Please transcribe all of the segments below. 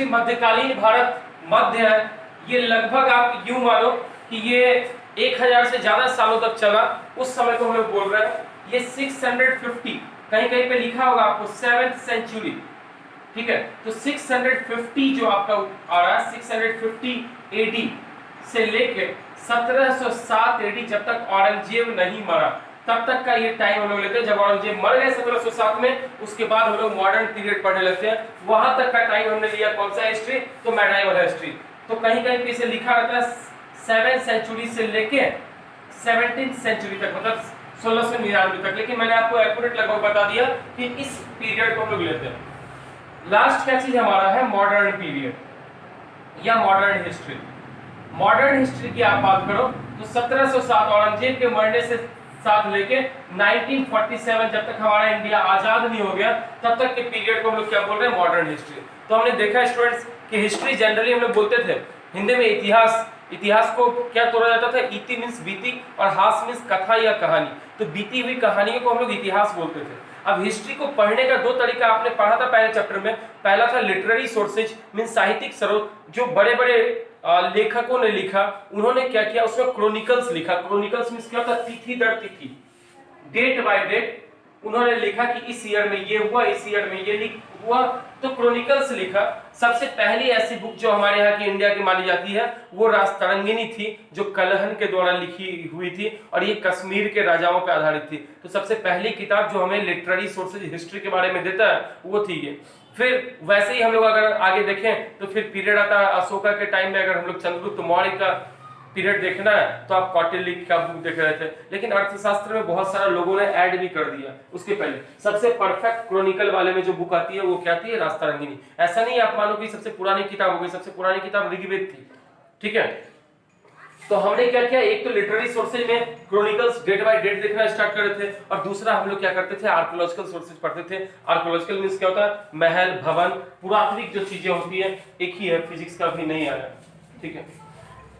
मध्यकालीन भारत मध्य है, ये लगभग आप यूं मानो कि ये 1000 से ज्यादा सालों तक चला। उस समय को हम लोग बोल रहे हैं। ये 650, कहीं कहीं पे लिखा होगा आपको 7th सेंचुरी, ठीक है। तो 650 जो आपका आ रहा है, 650 एडी से लेके 1707 एडी, जब तक औरंगजेब नहीं मरा तब तक का ये टाइम हम लोग लेते हैं। जब औरंगजेब मर गए 1707 में, उसके बाद हम लोग मॉडर्न पीरियड पढ़ने लगते हैं। वहां तक का टाइम हमने लिया कौन सा हिस्ट्री, तो मेडाइवल हिस्ट्री। तो कहीं कहीं पे इसे लिखा रहता है 7th सेंचुरी से लेके 17th सेंचुरी तक, मतलब 1699 तक। लेकिन मैंने आपको एक्यूरेट लगभग बता दिया कि इस पीरियड को हम लोग लेते हैं। लास्ट क्या चीज हमारा है, मॉडर्न पीरियड या मॉडर्न हिस्ट्री। मॉडर्न हिस्ट्री की आप बात करो तो 1707 औरंगजेब के मरने से साथ लेके 1947 जब तक हमारा इंडिया आजाद नहीं हो गया तब तक के पीरियड को हम लोग क्या बोल रहे हैं, मॉडर्न हिस्ट्री। तो हमने देखा स्टूडेंट्स कि हिस्ट्री जनरली हम लोग बोलते थे, हिंदी में इतिहास को क्या तोड़ा जाता था, इति मींस बीती और हास मींस कथा या कहानी। तो बीती हुई कहानियों को हम लोग इतिहास बोलते थे। अब हिस्ट्री को पढ़ने का दो तरीका आपने पढ़ा था पहले चैप्टर में। पहला था लिटरेरी सोर्सेज मींस साहित्यिक स्रोत, जो बड़े बड़े लेखकों ने लिखा, उन्होंने क्या किया, उसमें क्रोनिकल्स लिखा। क्रोनिकल्स मींस क्या होता है, तिथि दर तिथि, डेट बाय डेट उन्होंने लिखा कि इस ईयर में ये हुआ, इस ईयर में ये हुआ, तो क्रोनिकल्स लिखा। सबसे पहली ऐसी बुक जो हमारे यहाँ की इंडिया की मानी जाती है वो राजतरंगिणी थी, जो कलहन के द्वारा लिखी हुई थी और ये कश्मीर के राजाओं पर आधारित थी। तो सबसे पहली किताब जो हमें लिटरेरी सोर्सेज हिस्ट्री के बारे में देता है वो थी ये। फिर वैसे ही हम लोग अगर आगे देखें तो फिर पीरियड आता है अशोका के टाइम में। अगर हम लोग चंद्रगुप्त मौर्य का पीरियड देखना है तो आप कौटिल्य का बुक देख रहे थे। लेकिन अर्थशास्त्र में बहुत सारा लोगों ने ऐड भी कर दिया। उसके पहले सबसे परफेक्ट क्रोनिकल वाले में जो बुक आती है वो क्या थी, राजतरंगिणी। ऐसा नहीं आप मानो कि सबसे पुरानी किताब हो गई, सबसे पुरानी किताब ऋग्वेद थी, ठीक है। तो हमने क्या किया, एक तो लिटरेरी सोर्सेज में क्रोनिकल्स डेट बाय डेट देखना स्टार्ट कर रहे थे, और दूसरा हम लोग क्या करते थे, आर्कियोलॉजिकल सोर्सेज पढ़ते थे। आर्कियोलॉजिकल मींस क्या होता है, महल भवन पुरातात्विक जो चीजें होती है, एक ही है, फिजिक्स का भी नहीं आया, ठीक है।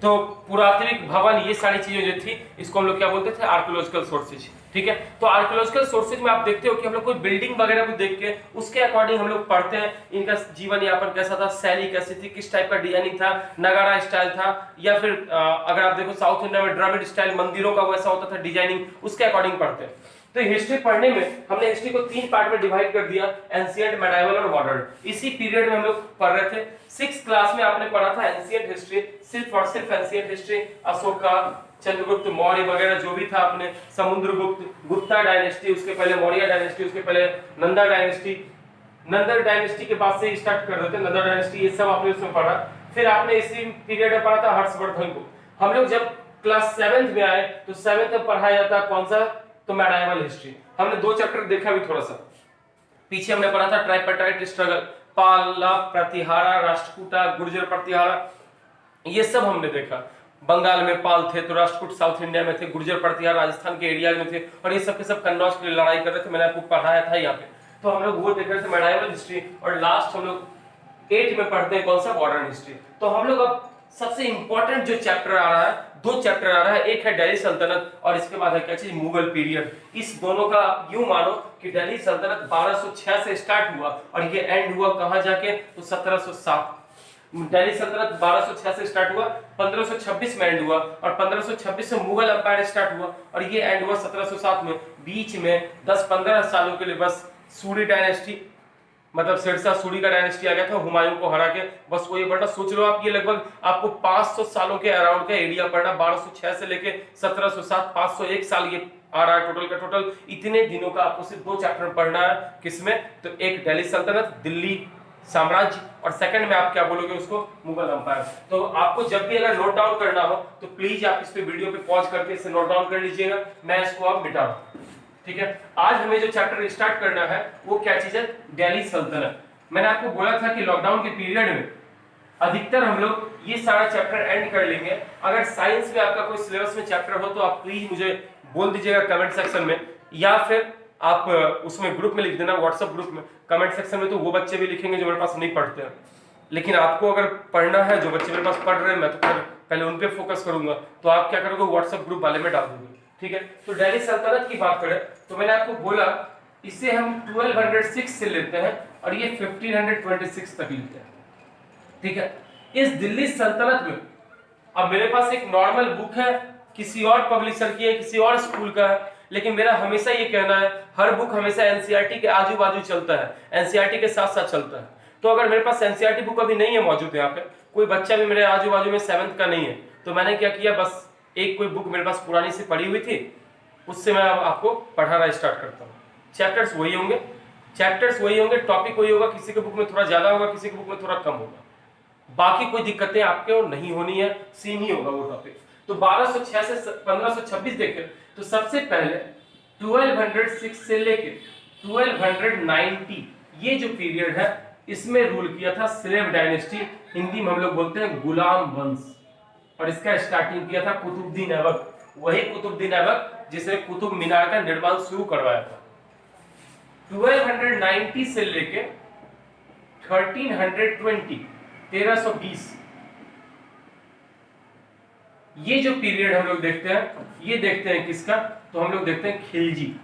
तो पुरातात्विक भवन ये सारी चीजें जो थी इसको हम लोग क्या बोलते थे, आर्कियोलॉजिकल सोर्सेज, ठीक है। तो आर्कियोलॉजिकल सोर्सेज में आप देखते हो कि हम लोग कोई बिल्डिंग वगैरह को देख के उसके अकॉर्डिंग हम लोग पढ़ते हैं इनका जीवन यापन कैसा था, शैली कैसी थी, किस टाइप का डिजाइनिंग था, नगाड़ा स्टाइल था, या फिर अगर आप देखो साउथ इंडिया में ड्राविड स्टाइल मंदिरों का वैसा होता था डिजाइनिंग, उसके अकॉर्डिंग पढ़ते हैं। तो हिस्ट्री पढ़ने में हमने हिस्ट्री को 3 पार्ट में डिवाइड कर दिया, एंशिएंट, मेडाइवल और मॉडर्न। इसी पीरियड में हम लोग पढ़ रहे थे। 6th क्लास में आपने पढ़ा था एंशिएंट हिस्ट्री, सिर्फ और सिर्फ एंशिएंट हिस्ट्री, अशोका, चंद्रगुप्त मौर्य वगैरह जो भी था, आपने समुद्रगुप्त, गुप्ता डायनेस्टी, उसके पहले मौर्य डायनेस्टी, उसके पहले नंदा डायनेस्टी, नंदा डायनेस्टी के बाद से स्टार्ट कर देते, नंदा डायनेस्टी, ये सब आपने उसमें पढ़ा। फिर आपने इसी पीरियड में पढ़ा था हर्षवर्धन को। हम लोग जब क्लास 7th में आए तो 7th में पढ़ाया जाता कौन सा, तो मेडाइवल हिस्ट्री। हमने 2 चैप्टर देखा भी थोड़ा सा पीछे, हमने पढ़ा था ट्राइपार्टाइट स्ट्रगल, पाला प्रतिहारा, राष्ट्रकूटा, गुर्जर प्रतिहारा, ये सब हमने देखा। बंगाल में पाल थे तो राष्ट्रकूट साउथ इंडिया में थे, गुर्जर प्रतिहार राजस्थान के एरिया में थे, और ये सब के सब कन्नौज के लिए लड़ाई कर रहे थे। मैंने आपको पढ़ाया था यहाँ पे। तो हम लोग वो देख रहे थे मेडाइवल हिस्ट्री, और लास्ट हम लोग 8 में पढ़ते हैं कौन सा, मॉडर्न हिस्ट्री। तो हम लोग अब सबसे इंपॉर्टेंट जो चैप्टर आ रहा है, 2 चैप्टर आ रहा है, एक है दिल्ली सल्तनत और इसके बाद है क्या चीज, मुगल पीरियड। इस दोनों का यूं मानो कि दिल्ली सल्तनत 1206 से स्टार्ट हुआ और ये एंड हुआ कहां जाके, तो 1707। दिल्ली सल्तनत 1206 से स्टार्ट हुआ, 1526 में एंड हुआ, और 1526 से मुगल एम्पायर स्टार्ट हुआ और ये एंड हुआ 1707 में। बीच में 10-15 सालों के लिए बस सूरी डायनेस्टी, मतलब शेरशाह सूरी का डायनेस्टी आ गया था हुमायूं को हरा के, बस वो ये पढ़ना। सोच लो आप, ये लगभग आपको 500 सालों के अराउंड का एरिया पढ़ना, 1206 से लेके 1707, 501 साल ये आ रहा है टोटल का टोटल। इतने दिनों का आपको सिर्फ 2 चैप्टर पढ़ना है, किसमें, तो एक दिल्ली सल्तनत, दिल्ली साम्राज्य, और सेकंड में आप क्या बोलोगे उसको, मुगल एम्पायर। तो आपको जब भी अगर नोट डाउन करना हो तो प्लीज आप इस पे वीडियो पे पॉज करके इसे नोट डाउन कर लीजिएगा, मैं इसको आप मिटा दूं, ठीक है। आज हमें जो चैप्टर स्टार्ट करना है वो क्या चीज है, दिल्ली सल्तनत। मैंने आपको बोला था कि लॉकडाउन के पीरियड में अधिकतर हम लोग ये सारा चैप्टर एंड कर लेंगे। अगर साइंस में आपका कोई सिलेबस में चैप्टर हो तो आप प्लीज मुझे बोल दीजिएगा कमेंट सेक्शन में, या फिर आप उसमें ग्रुप में लिख देना, व्हाट्सएप ग्रुप में, कमेंट सेक्शन में। तो वो बच्चे भी लिखेंगे जो मेरे पास नहीं पढ़ते हैं, लेकिन आपको अगर पढ़ना है, जो बच्चे मेरे पास पढ़ रहे हैं, मैं तो फिर पहले उन पे फोकस करूंगा। तो आप क्या करोगे, व्हाट्सएप ग्रुप वाले में डाल दोगे, ठीक है। तो दिल्ली सल्तनत की बात करें तो मैंने आपको बोला इसे हम 1206 से लेते हैं और ये 1526 तक लेते हैं, ठीक है। इस दिल्ली सल्तनत में अब मेरे पास एक नॉर्मल बुक है, किसी और पब्लिशर की है, किसी और स्कूल का है, लेकिन मेरा हमेशा ये कहना है हर बुक हमेशा एनसीईआरटी के आजू बाजू चलता है, एनसीईआरटी के साथ साथ चलता है। तो अगर मेरे पास एनसीईआरटी बुक अभी नहीं है मौजूद यहाँ पे, कोई बच्चा भी मेरे आजू बाजू में 7th का नहीं है, तो मैंने क्या किया, बस एक कोई बुक मेरे पास पुरानी सी पड़ी हुई थी, उससे मैं अब आपको पढ़ाना स्टार्ट करता हूँ। चैप्टर्स वही होंगे, टॉपिक वही होगा, किसी के बुक में थोड़ा ज्यादा होगा, किसी के बुक में थोड़ा कम होगा, बाकी कोई दिक्कतें आपके नहीं होनी है, सेम ही होगा वो टॉपिक। तो 1206 से 1526 देखें तो सबसे पहले 1206 से लेके 1290 ये जो पीरियड है इसमें रूल किया था स्लेव डायनेस्टी, हिंदी में हम लोग बोलते हैं गुलाम वंश, और इसका स्टार्टिंग किया था कुतुबुद्दीन ऐबक, वही कुतुबुद्दीन ऐबक जिसने कुतुब मीनार का निर्माण शुरू करवाया था। 1290 से लेके 1320 ये जो पीरियड हम लोग देखते हैं, ये देखते हैं किसका, तो हम लोग देखते हैं खिलजी।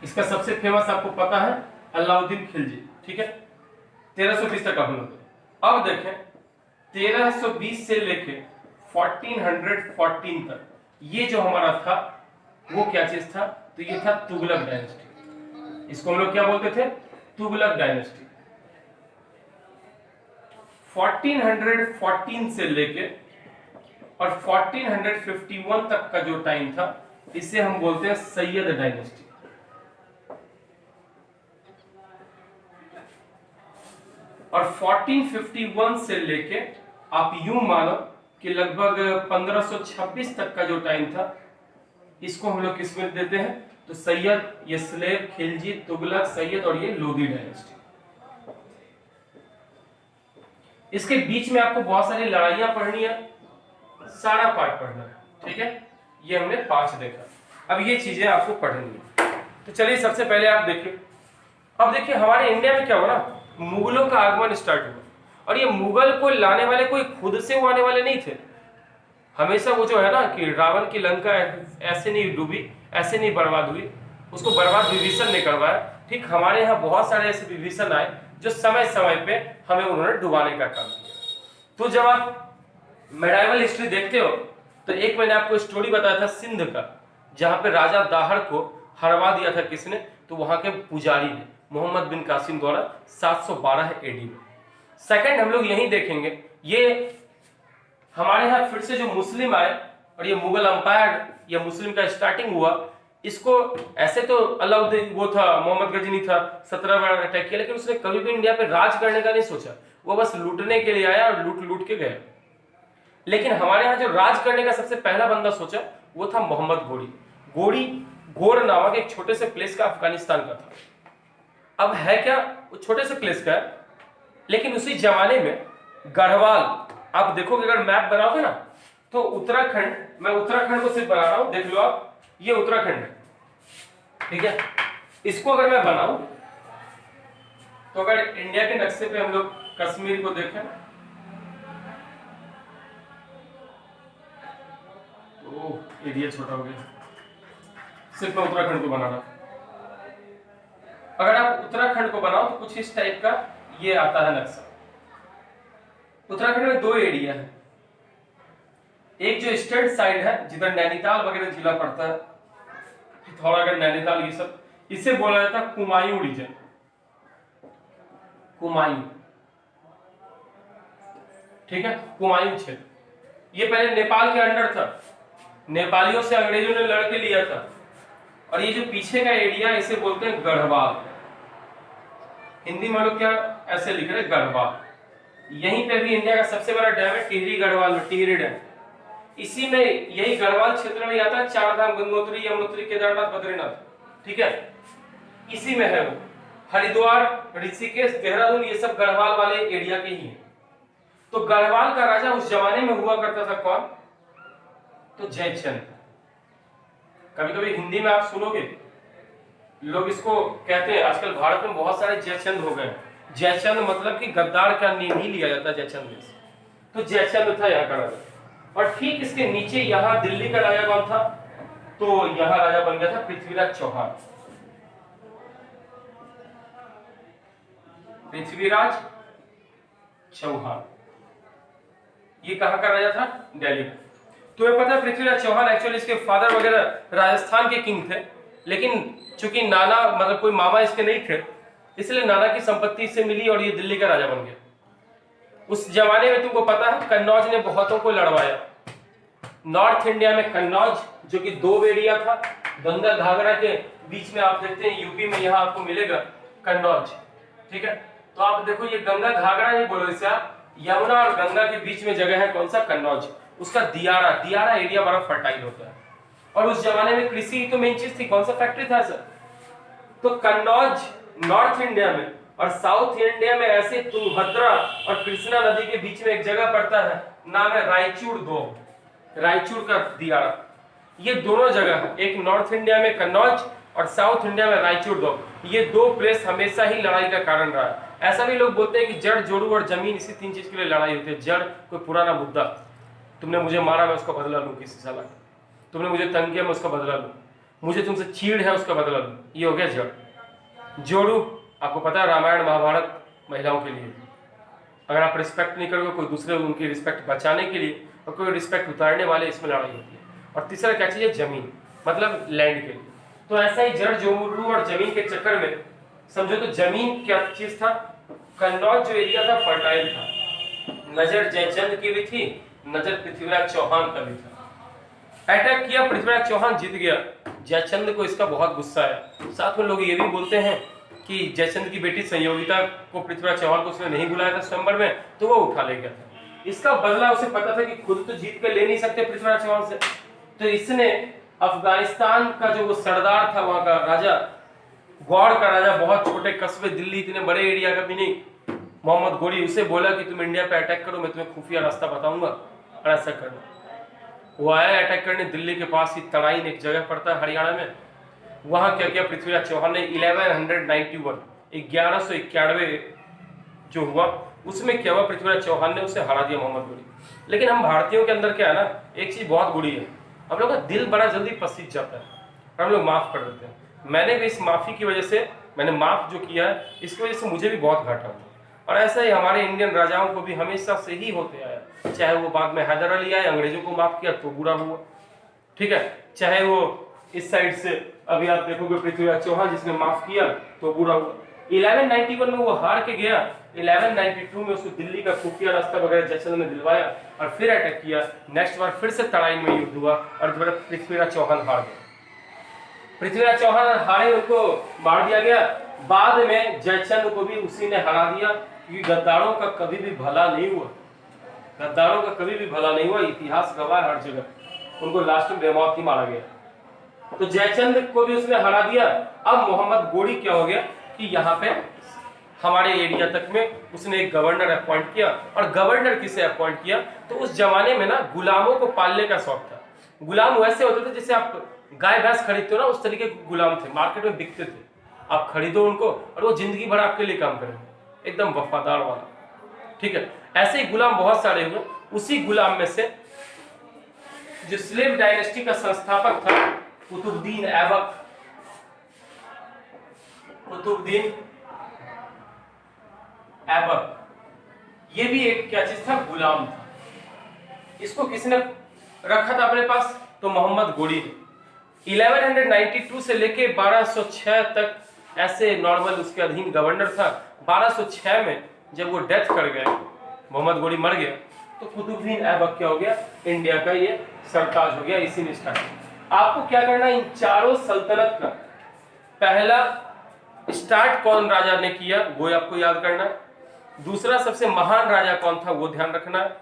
इसका सबसे फेमस आपको पता है अलाउद्दीन खिलजी, ठीक है। 1320 तक हम लोग अब देखें 1320 से लेके 1414 तक ये जो हमारा था वो क्या चीज था, तो ये था तुगलक डायनेस्टी। इसको हम लोग क्या बोलते थे, तुगलक डायनेस्टी। 1414 से लेके और 1451 तक का जो टाइम था इसे हम बोलते हैं सैयद डायनेस्टी। और 1451 से लेके आप यूं मानो कि लगभग 1526 तक का जो टाइम था इसको हम लोग किसमें देते हैं, तो सैयद, ये स्लेव, खिलजी, तुगलक, सैयद और ये लोधी डायनेस्टी। इसके बीच में आपको बहुत सारी लड़ाइयां पढ़नी है, सारा पार्ट पढ़ना है, ठीक है। ये हमने 5 देखा, अब ये चीजें आपको पढ़नी है। तो चलिए सबसे पहले आप देखिए, अब देखिए हमारे इंडिया में क्या हुआ ना, मुगलों का आगमन स्टार्ट हुआ, और ये मुगल को लाने वाले कोई खुद से वो आने वाले नहीं थे। हमेशा वो जो है ना कि रावण की लंका ऐसे नहीं डूबी, ऐसे नहीं बर्बाद हुई, उसको बर्बाद विभीषण ने करवाया। ठीक हमारे यहाँ बहुत सारे ऐसे विभीषण आए जो समय समय पे हमें उन्होंने डुबाने का काम किया। तो जब आप मेडाइवल हिस्ट्री देखते हो तो एक मैंने आपको स्टोरी बताया था सिंध का, जहां पे राजा दाहड़ को हरवा दिया था किसने, तो वहां के पुजारी ने, मोहम्मद बिन कासिम द्वारा 712 एडी में। सेकंड हम लोग यही देखेंगे, ये हमारे यहाँ फिर से जो मुस्लिम आए और ये मुगल अंपायर या मुस्लिम का स्टार्टिंग हुआ, इसको ऐसे तो अलाउद्दीन वो था, मोहम्मद गजनी था, 17 बार अटैक किया, लेकिन उसने कभी भी इंडिया पे राज करने का नहीं सोचा, वो बस लूटने के लिए आया और लूट के गया। लेकिन हमारे यहाँ जो राज करने का सबसे पहला बंदा सोचा वो था मोहम्मद घोड़ी। घोड़ नामक एक छोटे से प्लेस का, अफगानिस्तान का था। अब है क्या, वो छोटे से प्लेस का है, लेकिन उसी जमाने में गढ़वाल, आप देखोगे अगर मैप बनाओगे ना तो उत्तराखंड, मैं उत्तराखंड को सिर्फ बना रहा हूं, देख लो आप, ये उत्तराखंड है, ठीक है। इसको अगर मैं बनाऊं तो अगर इंडिया के नक्शे पे हम लोग कश्मीर को देखें तो एरिया छोटा हो गया, सिर्फ मैं उत्तराखंड को बना रहा हूं। अगर आप उत्तराखंड को बनाओ तो कुछ इस टाइप का ये आता है नक्शा। उत्तराखंड में 2 एरिया है, एक जो स्टेट साइड है जिधर नैनीताल वगैरह जिला पड़ता है, पिथौरागढ़, नैनीताल, ये सब, इसे बोला जाता है कुमायूं रीजन, कुमायूं, ठीक है, कुमायूं क्षेत्र। ये पहले नेपाल के अंडर था, नेपालियों से अंग्रेजों ने लड़ के लिया था, और ये जो पीछे का एरिया इसे बोलते हैं गढ़वाल, हिंदी में लोग क्या ऐसे लिख रहे हैं गढ़वाल। यहीं पे भी इंडिया का सबसे बड़ा डैम है टिहरी गढ़वाल, टिहरी डैम, इसी में, यही गढ़वाल क्षेत्र में आता है चार धाम, गंगोत्री, यमुनोत्री, केदारनाथ, बद्रीनाथ, ठीक है, इसी में है वो। हरिद्वार, ऋषिकेश, देहरादून, ये सब गढ़वाल वाले एरिया के ही हैं। तो गढ़वाल का राजा उस जमाने में हुआ करता था कौन, तो जयचंद। कभी कभी हिंदी में आप सुनोगे लोग इसको कहते हैं, आजकल भारत में बहुत सारे जयचंद हो गए। जयचंद मतलब कि गद्दार का नेम ही लिया जाता है जयचंद में से, तो जयचंद था यहाँ का राजा। और ठीक इसके नीचे यहाँ दिल्ली का राजा कौन था, तो यहाँ राजा बन गया था पृथ्वीराज चौहान। पृथ्वीराज चौहान। ये कहाँ का राजा था? दिल्ली का। तुम्हें पता है पृथ्वीराज चौहान एक्चुअली इसके फादर वगैरह राजस्थान के किंग थे, लेकिन चूंकि नाना मतलब कोई मामा इसके नहीं थे, इसलिए नाना की संपत्ति इससे मिली और ये दिल्ली का राजा बन गया। उस जमाने में तुमको पता है कन्नौज ने बहुतों को लड़वाया। नॉर्थ इंडिया में कन्नौज जो कि 2 एरिया था, गंगा घाघरा के बीच में आप देखते हैं यूपी में, यहाँ आपको मिलेगा कन्नौज। ठीक है, तो आप देखो ये गंगा घाघरा नहीं बोलो इसे आप, यमुना और गंगा के बीच में जगह है कौन सा? कन्नौज। उसका दियारा एरिया बड़ा फर्टाइल होता है। और उस जमाने में कृषि तो मेन चीज थी। कौन सा फैक्ट्री था सर? तो कन्नौज नॉर्थ इंडिया में और साउथ इंडिया में ऐसे तुंगभद्रा और कृष्णा नदी के बीच में एक जगह पड़ता है, नाम है रायचूर का दियारा। ये दोनों जगह, एक नॉर्थ इंडिया में कन्नौज और साउथ इंडिया में रायचूर, ये 2 प्लेस हमेशा ही लड़ाई का कारण रहा है। ऐसा भी लोग बोलते हैं कि जड़, जोड़ू और जमीन, इसी 3 चीज के लिए लड़ाई होती है। जड़ कोई पुराना मुद्दा, तुमने मुझे मारा मैं उसका बदला लूं किसी साला, तुमने मुझे तंग किया मैं उसका बदला लूं, मुझे तुमसे चीड़ है उसका बदला लूं, ये हो गया जड़। जोड़ू आपको पता है रामायण महाभारत महिलाओं के लिए, अगर आप रिस्पेक्ट नहीं करोगे कोई दूसरे उनकी रिस्पेक्ट बचाने के लिए और कोई रिस्पेक्ट उतारने वाले, इसमें लड़ाई होती है। और तीसरा क्या चीज है? जमीन, मतलब लैंड के लिए। तो ऐसा ही जड़, जोड़ू और जमीन के चक्कर में समझो तो जमीन क्या चीज था? कन्नौज जो एरिया था फर्टाइल था, नजर जयचंद की भी थी, नजर पृथ्वीराज चौहान का भी था। अटैक किया, पृथ्वीराज चौहान जीत गया। जयचंद को इसका बहुत गुस्सा आया। साथ में लोग ये भी बोलते हैं कि जयचंद की बेटी संयोगिता को पृथ्वीराज चौहान को उसने नहीं बुलाया था स्वयंवर में, तो वो उठा ले गया था। इसका बदला उसे पता था कि खुद तो जीत कर ले नहीं सकते पृथ्वीराज चौहान से, तो इसने अफगानिस्तान का जो वो सरदार था, वहां का राजा, गौड़ का राजा, बहुत छोटे कस्बे, दिल्ली इतने बड़े एरिया का भी नहीं, मोहम्मद गोरी, उसे बोला कि तुम इंडिया पे अटैक करो, मैं तुम्हें खुफिया रास्ता बताऊंगा और ऐसा करना। वो आया अटैक करने, दिल्ली के पास ही तड़ाइन एक जगह पड़ता है हरियाणा में, वहां क्या किया पृथ्वीराज चौहान ने 1191 जो हुआ उसमें क्या हुआ, पृथ्वीराज चौहान ने उसे हरा दिया, मोहम्मद गोरी। लेकिन हम भारतीयों के अंदर क्या है ना, एक चीज बहुत बुरी है, हम लोग का दिल बड़ा जल्दी पसीज जाता है और हम लोग माफ कर देते हैं। मैंने भी इस माफी की वजह से, मैंने माफ जो किया है इसकी वजह से मुझे भी बहुत घाटा हुआ। और ऐसा ही हमारे इंडियन राजाओं को भी हमेशा से ही होते आया, चाहे वो बाद में हैदर अली आए, अंग्रेजों को माफ किया तो बुरा हुआ, ठीक है, चाहे वो इस साइड से अभी आप देखोगे पृथ्वीराज चौहान जिसने माफ किया तो बुरा हुआ। 1191 में वो हार के गया, 1192 में उसको दिल्ली का खुफिया रास्ता वगैरह जयचंद ने दिलवाया और फिर अटैक किया। नेक्स्ट बार फिर से तड़ाइन में युद्ध हुआ और पृथ्वीराज चौहान हार गए। पृथ्वीराज चौहान हारे, उनको मार दिया गया। बाद में जयचंद को भी उसी ने हरा दिया, क्योंकि गद्दारों का कभी भी भला नहीं हुआ, गद्दारों का कभी भी भला नहीं हुआ, इतिहास गवाह हर जगह, उनको लास्ट में बेमौत ही मारा गया। तो जयचंद को भी उसने हरा दिया। अब मोहम्मद गोरी क्या हो गया कि यहाँ पे हमारे एरिया तक में उसने एक गवर्नर अपॉइंट किया। और गवर्नर किसे अपॉइंट किया? तो उस जमाने में ना गुलामों को पालने का शौक था। गुलाम वैसे होते थे जैसे आप गाय भैंस खरीदते हो ना, उस तरीके के गुलाम थे, मार्केट में बिकते थे। आप खरीदो उनको और वो जिंदगी भर आपके लिए काम करेंगे, एकदम वफादार वाला, ठीक है। ऐसे ही गुलाम बहुत सारे हुए। उसी गुलाम में से जो स्लेव डायनेस्टी का संस्थापक था कुतुबुद्दीन ऐबक, कुतुबुद्दीन ऐबक, ये भी एक क्या चीज था? गुलाम था। इसको किसने रखा था अपने पास? तो मोहम्मद गोरी ने। 1192 से लेके 1206 तक ऐसे नॉर्मल उसके अधीन गवर्नर था। 1206 में जब वो डेथ कर गए, मोहम्मद गोरी मर गया, तो कुतुबुद्दीन ऐबक क्या हो गया? इंडिया का ये सरताज हो गया। इसी ने स्टार्ट। आपको क्या करना है, इन चारों सल्तनत का पहला स्टार्ट कौन राजा ने किया वो आपको याद करना है, दूसरा सबसे महान राजा कौन था वो ध्यान रखना है,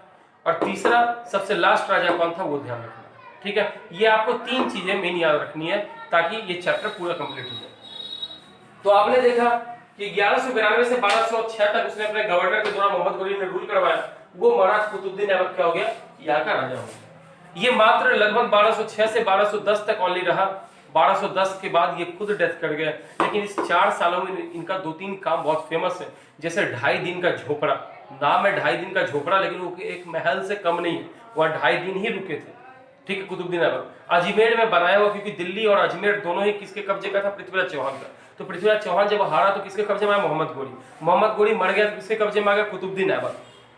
और तीसरा सबसे लास्ट राजा कौन था वो ध्यान रखना है, ठीक है। ये आपको 3 चीजें मेन याद रखनी है ताकि ये चैप्टर पूरा कंप्लीट हो जाए। तो आपने देखा कि 1192 से 1206 तक उसने अपने गवर्नर के द्वारा मोहम्मद गोरी ने रूल करवाया। वो महाराज कुतुबुद्दीन ऐबक क्या हो गया? यहाँ का राजा हो गया। ये मात्र लगभग 1206 से 1210 तक ओनली रहा। 1210 के बाद ये खुद डेथ कर गया। लेकिन इस 4 सालों में इनका 2-3 काम बहुत फेमस है, जैसे 2.5 दिन का झोपड़ा। नाम है 2.5 दिन का झोपड़ा, लेकिन वो एक महल से कम नहीं है, वह 2.5 दिन ही रुके थे, ठीक है। कुतुबुद्दीन ऐबक अजमेर में बनाया हुआ, क्योंकि दिल्ली और अजमेर दोनों ही किसके कब्जे का था? पृथ्वीराज चौहान का। तो पृथ्वीराज चौहान जब हारा तो किसके कब्जे में आया? मोहम्मद गोरी। मोहम्मद गोरी मर गया तो किसके कब्जे में आ गया? कुतुबुद्दीन ऐबक।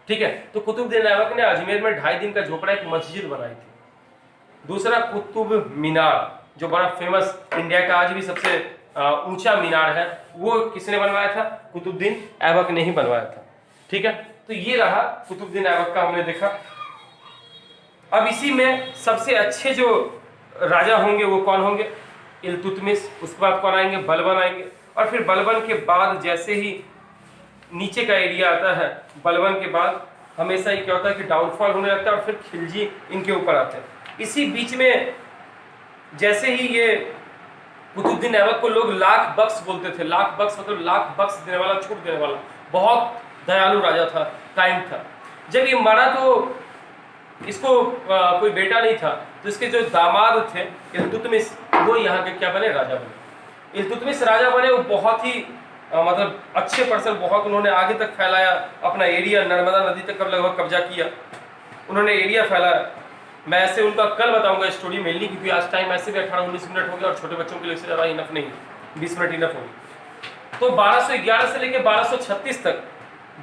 ठीक है, तो कुतुबुद्दीन ऐबक ने अजमेर में 2.5 दिन का झोपड़ा एक मस्जिद बनाई थी। दूसरा कुतुब मीनार, जो बड़ा फेमस, इंडिया का आज भी सबसे ऊंचा मीनार है, वो किसने बनवाया था? कुतुबुद्दीन ऐबक ने ही बनवाया था। ठीक है, तो ये रहा कुतुबुद्दीन ऐबक का हमने देखा। अब इसी में सबसे अच्छे जो राजा होंगे वो कौन होंगे? इल्तुतमिश। उसके बाद कौन आएंगे? बलबन आएंगे। और फिर बलबन के बाद जैसे ही नीचे का एरिया आता है, बलबन के बाद हमेशा ये क्या होता है कि डाउनफॉल होने लगता है और फिर खिलजी इनके ऊपर आते हैं। इसी बीच में जैसे ही ये कुतुबुद्दीन ऐबक को लोग लाख बख्श बोलते थे। लाख बख्श मतलब लाख बख्श देने वाला, छूट देने वाला, बहुत दयालु राजा था, काइंड था। जब ये मरा तो इसको कोई बेटा नहीं था, तो इसके जो दामाद थे इल्तुतमिश, वो यहाँ के क्या बने? राजा बने। इल्तुतमिश राजा बने, वो बहुत ही मतलब अच्छे पर्सन, बहुत उन्होंने आगे तक फैलाया अपना एरिया, नर्मदा नदी तक लगभग कब्जा किया, उन्होंने एरिया फैलाया। मैं ऐसे उनका कल बताऊंगा स्टोरी मेनली, क्योंकि आज टाइम ऐसे भी 18-19 मिनट हो गया और छोटे बच्चों के लिए इससे ज़्यादा इनफ नहीं, 20 मिनट इनफ होगी। तो 1211 से लेकर 1236 तक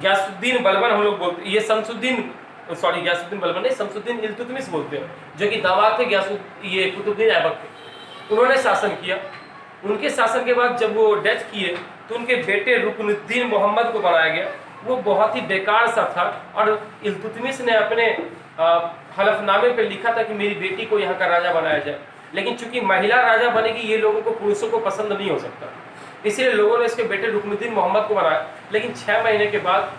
गयासुद्दीन बलबन हम लोग बोलते, ये गयासुद्दीन बलबन नहीं, शमसुद्दीन इल्तुतमिश बोलते हैं, जो कि दामाद थे ये कुतुबुद्दीन ऐबक के। उन्होंने शासन किया। उनके शासन के बाद जब वो डेथ किए तो उनके बेटे रुकनुद्दीन मोहम्मद को बनाया गया। वो बहुत ही बेकार सा था और इल्तुतमिश ने अपने हलफनामे पे लिखा था कि मेरी बेटी को यहाँ का राजा बनाया जाए, लेकिन चूंकि महिला राजा बनेगी ये लोगों को, पुरुषों को पसंद नहीं हो सकता, इसलिए लोगों ने इसके बेटे रुकनुद्दीन मोहम्मद को बनाया। लेकिन 6 महीने के बाद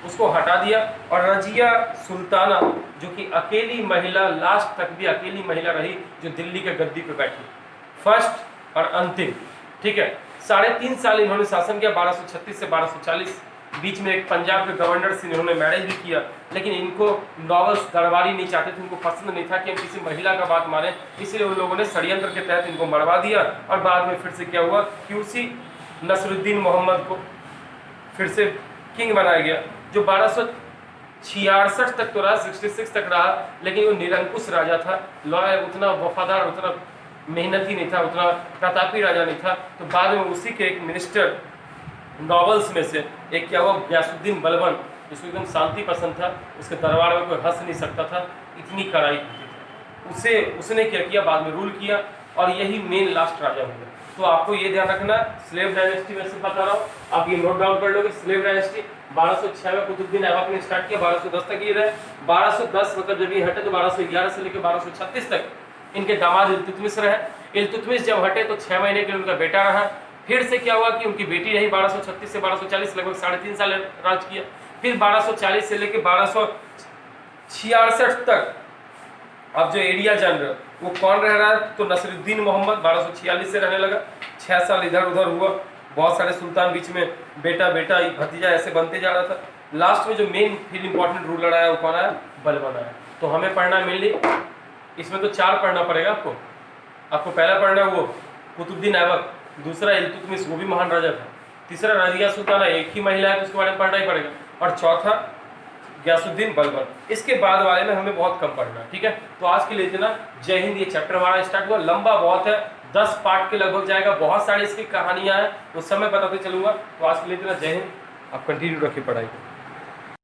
उसको हटा दिया और रजिया सुल्ताना, जो कि अकेली महिला, लास्ट तक भी अकेली महिला रही जो दिल्ली के गद्दी पे बैठी, फर्स्ट और अंतिम। ठीक है, 3.5 साल इन्होंने शासन किया, 1236 से 1240। बीच में एक पंजाब के गवर्नर से इन्होंने मैरिज भी किया, लेकिन इनको नॉवेल्स दरबारी नहीं चाहते थे, उनको पसंद नहीं था कि हम किसी महिला का बात माने, इसलिए उन लोगों ने षड्यंत्र के तहत इनको मरवा दिया। और बाद में फिर से क्या हुआ कि उसी नसरुद्दीन मोहम्मद को फिर से किंग बनाया गया, जो 1266 तक तो रहा, 66 तक रहा, लेकिन वो निरंकुश राजा था, लॉयल, उतना वफादार, उतना मेहनती नहीं था, उतना प्रतापी राजा नहीं था। तो बाद में उसी के एक मिनिस्टर नॉवेल्स में से एक क्या हुआ, गयासुद्दीन बलबन, जिसको एकदम शांति पसंद था, उसके दरबार में कोई हंस नहीं सकता था, इतनी कड़ाई होती थी, उसने क्या किया, बाद में रूल किया और यही मेन लास्ट राजा हो गया। तो आपको ये ध्यान रखना, स्लेव डायनेस्टी में से बता रहा हूँ, आप ये नोट डाउन कर लोगे। स्लेव डायनेस्टी 1206 में कुतुबुद्दीन ऐबक ने स्टार्ट किया, 1210 तक ये रहे। 1210 मतलब जब ये हटे तो 1211 से लेकर 1236 तक इनके दामाद इल्तुतमिश रहे। इल्तुतमिश जब हटे तो 6 महीने के लिए उनका बेटा रहा। फिर से क्या हुआ कि उनकी बेटी रही, 1236 से 1240, लगभग 3.5 साल राज किया। फिर 1240 से लेकर 1266 तक अब जो एरिया जान रहे हो वो कौन रह रहा है, तो नसरुद्दीन मोहम्मद 1246 से रहने लगा। 6 साल इधर उधर हुआ, बहुत सारे सुल्तान बीच में बेटा बेटा भतीजा ऐसे बनते जा रहा था। लास्ट में जो मेन फिर इंपॉर्टेंट रूलर आया वो कौन आया, बलबन आया। तो हमें पढ़ना मेनली इसमें तो 4 पढ़ना पड़ेगा आपको पहला पढ़ना वो कुतुबुद्दीन ऐबक, दूसरा इल्तुतमिश, वो भी महान राजा था, तीसरा रजिया सुल्ताना, एक ही महिला है तो उसके बारे में पढ़ना ही पड़ेगा, और चौथा गयासुद्दीन बलबन। इसके बाद वाले में हमें बहुत कम पढ़ना, ठीक है। तो आज के लिए इतना। जय हिंद। ये चैप्टर हमारा स्टार्ट हुआ, लंबा बहुत है, 10 पार्ट के लगभग जाएगा, बहुत सारी इसकी कहानियां हैं, उस समय बताते चलूंगा। तो आज के लिए इतना। जय हिंद। आप कंटिन्यू रखिए पढ़ाई को।